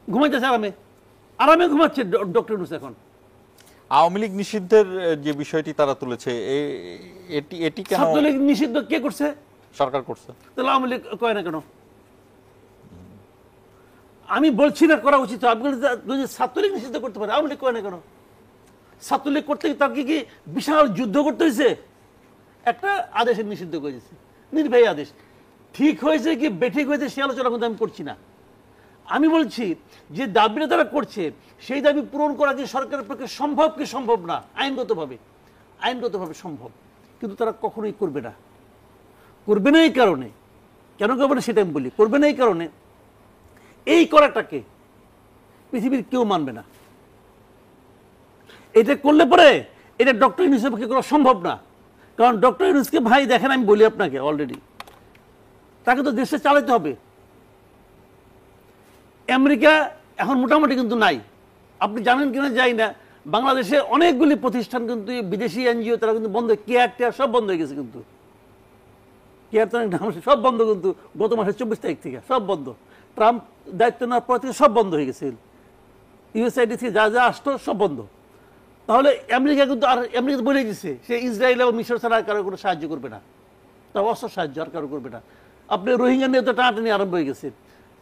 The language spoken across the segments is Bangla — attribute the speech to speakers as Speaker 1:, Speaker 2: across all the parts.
Speaker 1: ঘুমাইতেছে আরামে, আরামে ঘুমাচ্ছে ডক্টর ইউনূস এখন।
Speaker 2: আওয়ামী লীগ নিষিদ্ধের যে বিষয়টি তারা তুলেছে, এটি কেন?
Speaker 1: ছাত্রলীগ নিষিদ্ধ কে করছে?
Speaker 2: সরকার করছে।
Speaker 1: তাহলে আওয়ামী লীগ কয় না কেন? আমি বলছি না করা উচিত, আপনি যদি ছাত্রলীগ নিষিদ্ধ করতে পারে আওয়ামী লীগ কয় না কেন? ছাত্রলীগ করতে তাকে কি বিশাল যুদ্ধ করতে হয়েছে? একটা আদেশে নিষিদ্ধ করে দিয়েছে, নির্বাহী আদেশ। ঠিক হয়েছে কি বেঠিক হয়েছে সে আলোচনা কিন্তু আমি করছি না। আমি বলছি যে দাবিটা তারা করছে সেই দাবি পূরণ করা কি সরকারের পক্ষে সম্ভব কি সম্ভব না? আইনগতভাবে, আইনগতভাবে সম্ভব, কিন্তু তারা কখনোই করবে না। করবে না এই কারণে, কেন করবে না সেটা আমি বলি। করবে না এই কারণে, এই করাটাকে পৃথিবীর কেউ মানবে না। এটা করলে পরে এটা ডক্টর ইউনূসের পক্ষে করা সম্ভব না। কারণ ডক্টর ইউনূসকে ভাই দেখেন, আমি বলি আপনাকে অলরেডি, তাকে তো দেশে চালাতে হবে। আমেরিকা এখন মোটামুটি কিন্তু নাই, আপনি জানেন কিনা যাই না, বাংলাদেশে অনেকগুলি প্রতিষ্ঠান কিন্তু বিদেশি এনজিও তারা কিন্তু বন্ধ, কেয়ার টেয়ার সব বন্ধ হয়ে গেছে। কিন্তু কেয়ার সব বন্ধ, কিন্তু গত মাসের 24 তারিখ থেকে সব বন্ধ। ট্রাম্প দায়িত্ব নেওয়ার পর থেকে সব বন্ধ হয়ে গেছে। ইউএসআইডি থেকে যা যা আসতো সব বন্ধ। তাহলে আমেরিকা কিন্তু, আর আমেরিকা বলে দিচ্ছে সে ইসরায়েল এবং মিশর ছাড়া আর কারো কোনো সাহায্য করবে না, তা অস্ত্র সাহায্য আর কারো করবে না। আপনি রোহিঙ্গা নিয়ে তো টানাটানি আরম্ভ হয়ে গেছে।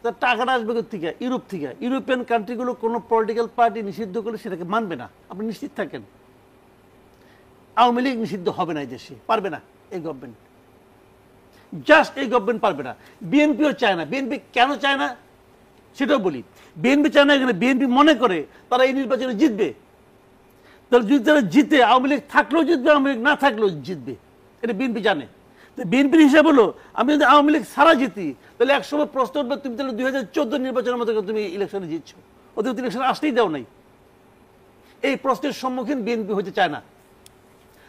Speaker 1: তার টাকাটা আসবে থেকে ইউরোপ থেকে। ইউরোপিয়ান কান্ট্রিগুলো কোনো পলিটিক্যাল পার্টি নিষিদ্ধ করলে সেটাকে মানবে না, আপনি নিশ্চিত থাকেন। আওয়ামী লীগ নিষিদ্ধ হবে না এই দেশে, পারবে না এই গভর্নমেন্ট, জাস্ট এই গভর্নমেন্ট পারবে না। বিএনপিও চায় না। বিএনপি কেন চায় না সেটাও বলি। বিএনপি চায় না এখানে, বিএনপি মনে করে তারা এই নির্বাচনে জিতবে। তাহলে যদি তারা জিতে, আওয়ামী লীগ থাকলেও জিতবে, আওয়ামী লীগ না থাকলেও জিতবে, এটা বিএনপি জানে। তো বিএনপির হিসাব হলো, আমি যদি আওয়ামী লীগ সারা জিতি তাহলে একসময় প্রশ্ন উঠবে তুমি তাহলে 2014 নির্বাচনের মতো তুমি ইলেকশনে জিতছো, ওদের ইলেকশন আসতেই দাও নাই। এই প্রশ্নের সম্মুখীন বিএনপি হতে চায় না।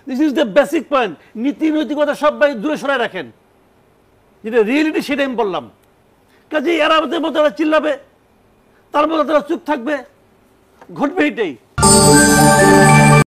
Speaker 1: This is the basic point. নীতি নৈতিকতা সবাই দূরে সরাই রাখেন, যেটা রিয়েলিটি সেটা আমি বললাম। কাজে এরা আমাদের মতো তারা চিল্লাবে, তার মতো তারা চুপ থাকবে, ঘটবে এটাই।